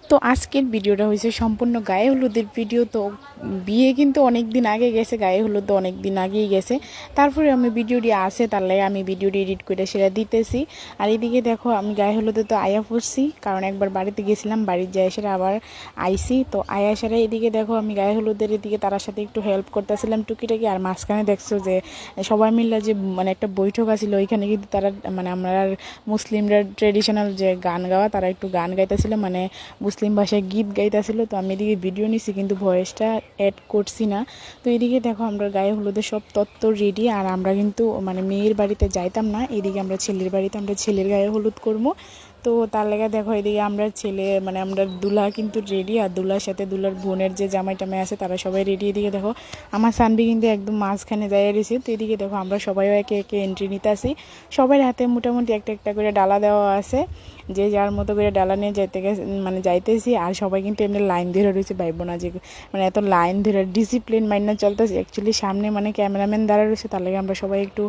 তো আজকের ভিডিওটা হয়েছে সম্পূর্ণ গায়ে হলুদের ভিডিও। তো বিয়ে কিন্তু অনেক দিন আগে গেছে, গায়ে হলুদ অনেক দিন আগেই গেছে। তারপরে আমি ভিডিওটি আসে তার লাগে আমি ভিডিওটি এডিট করে সেটা দিতেছি। আর এদিকে দেখো আমি গায়ে হলুদে তো আয়া পড়ছি, কারণ একবার বাড়িতে গেছিলাম, বাড়ির যায় সেটা আবার আইসি। তো আয়া সেরা এদিকে দেখো আমি গায়ে হলুদের এদিকে তার সাথে একটু হেল্প করতেছিলাম টুকিটাকি। আর মাঝখানে দেখছো যে সবাই মিলে যে মানে একটা বৈঠক আছিল, ওইখানে কিন্তু তারা মানে আমরা মুসলিমরা ট্রেডিশনাল যে গান গাওয়া, তারা একটু গান গাইতেছিল, মানে মুসলিম ভাষায় গীত গাইতেছিল। তো আমি এদিকে ভিডিও নিছি কিন্তু ভয়েসটা অ্যাড করছি না। তো এদিকে দেখো আমরা গায়ে হলুদের সব তত্ত্ব রেডি। আর আমরা কিন্তু মানে মেয়ের বাড়িতে যাইতাম না, এদিকে আমরা ছেলের বাড়িতে আমরা ছেলের গায়ে হলুদ করবো। তো তার লেগে দেখো এদিকে আমরা ছেলে মানে আমরা দুলা কিন্তু রেডি, আর দুলার সাথে দুলার বোনের যে জামাই টামাই আছে তারা সবাই রেডি। এদিকে দেখো আমার সানবি কিন্তু একদম মাঝখানে যাই রয়েছে। তো এদিকে দেখো আমরা সবাইও একে একে এন্ট্রি নিতে আসি, সবার হাতে মোটামুটি একটা একটা করে ডালা দেওয়া আছে, যে যার মতো করে ডালা নিয়ে মানে যাইতেছি। আর সবাই কিন্তু এমনি লাইন ধরে রয়েছে, ভাইব না যে মানে এত লাইন ধরে ডিসিপ্লিন মাইন্ড চলতেছে। অ্যাকচুয়ালি সামনে মানে ক্যামেরাম্যান দাঁড়া রয়েছে, তার লাগে আমরা সবাই একটু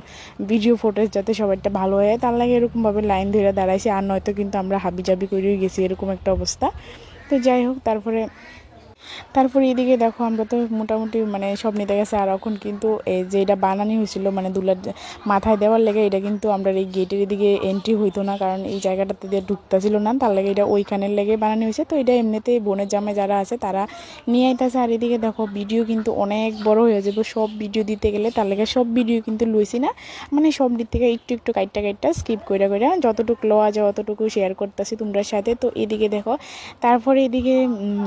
ভিডিও ফুটেজ যাতে সবাইটা ভালো হয় তার লাগে এরকমভাবে লাইন ধরে দাঁড়াইছি। আর নয়তো কিন্তু আমরা হাবিজাবি করেই গেছি, এরকম একটা অবস্থা। তো যাই হোক, তারপরে এদিকে দেখো আমরা তো মোটামুটি মানে সব নিতে গেছে। আর এখন কিন্তু এই যে এটা বানানি হয়েছিল মানে দুলার মাথায় দেওয়ার লেগে, এটা কিন্তু আমরা এই গেটের এদিকে এন্ট্রি হইতো না, কারণ এই জায়গাটাতে দিয়ে ঢুকতেছিল না, তার লাগে এটা ওইখানের লেগে বানানি হয়েছে। তো এটা এমনিতেই বোনের জামাই যারা আছে তারা নিয়ে আইতেছে। আর এদিকে দেখো ভিডিও কিন্তু অনেক বড় হয়ে যাবে সব ভিডিও দিতে গেলে, তার লাগে সব ভিডিও কিন্তু লইছি না, মানে সব দিক থেকে একটু একটু কাইটটা স্কিপ করে যতটুকু লওয়া যায় অতটুকু শেয়ার করতেছি তোমরা সাথে। তো এদিকে দেখো তারপরে এদিকে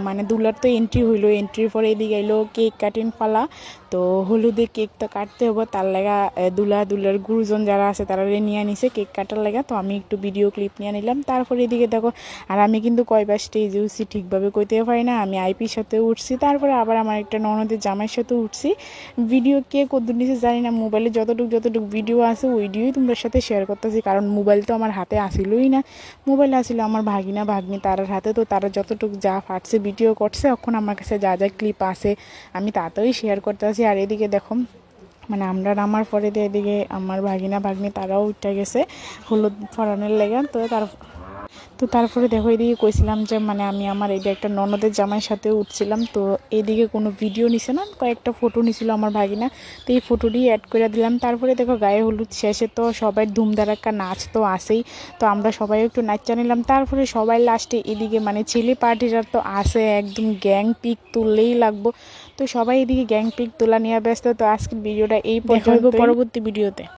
মানে দুলার তো এন্ট্রি হইলো, এন্ট্রির পরে এদিকে এলো কেক কাটিং পালা। তো হলুদে কেক তো কাটতে হবে, তার লাগা দুলার গুরুজন যারা আছে তারা নিয়ে নিছে কেক কাটার লাগা। তো আমি একটু ভিডিও ক্লিপ নিয়ে নিলাম। তারপরে এদিকে দেখো আর আমি কিন্তু কয়বার স্টেজে উঠছি ঠিকভাবে কইতেও পারি না, আমি আইপির সাথে উঠছি, তারপরে আবার আমার একটা ননদের জামাইয়ের সাথে উঠছি। ভিডিও কে কদ্দুর নিচে জানি না, মোবাইলে যতটুকু ভিডিও আছে ওই ভিডিওই তোমাদের সাথে শেয়ার করতেছি, কারণ মোবাইল তো আমার হাতে আসিলই না। মোবাইল আসিল আমার ভাগনি তার হাতে। তো তারা যতটুকু যা ফাটছে ভিডিও করছে, এখন আমার কাছে যা যা ক্লিপ আছে আমি তাতেই শেয়ার করতেছি। আর এদিকে দেখো মানে আমরা নামার পরে এদিকে আমার ভাগনি তারাও উঠে গেছে হলুদ ফরানোর লেগে। তো তারপরে দেখো এদিকে কইছিলাম যে মানে আমি আমার এই যে একটা ননদের জামাইয়ের সাথে উঠছিলাম। তো এইদিকে কোনো ভিডিও নিছে না, কয়েকটা ফটো নিছিল আমার ভাগিনা, তো এই ফটোটি অ্যাড করে দিলাম। তারপরে দেখো গায়ে হলুদ শেষে তো সবাই ধুমধারাক্কা নাচ তো আসেই, তো আমরা সবাই একটু নাচা নিলাম। তারপরে সবাই লাস্টে এদিকে মানে ছেলে পার্টিরা তো আসে একদম গ্যাং পিক তুললেই লাগবো। তো সবাই এদিকে গ্যাং পিক তোলা নিয়ে ব্যস্ত। তো আজকের ভিডিওটা এই পর্যন্ত, পরবর্তী ভিডিওতে।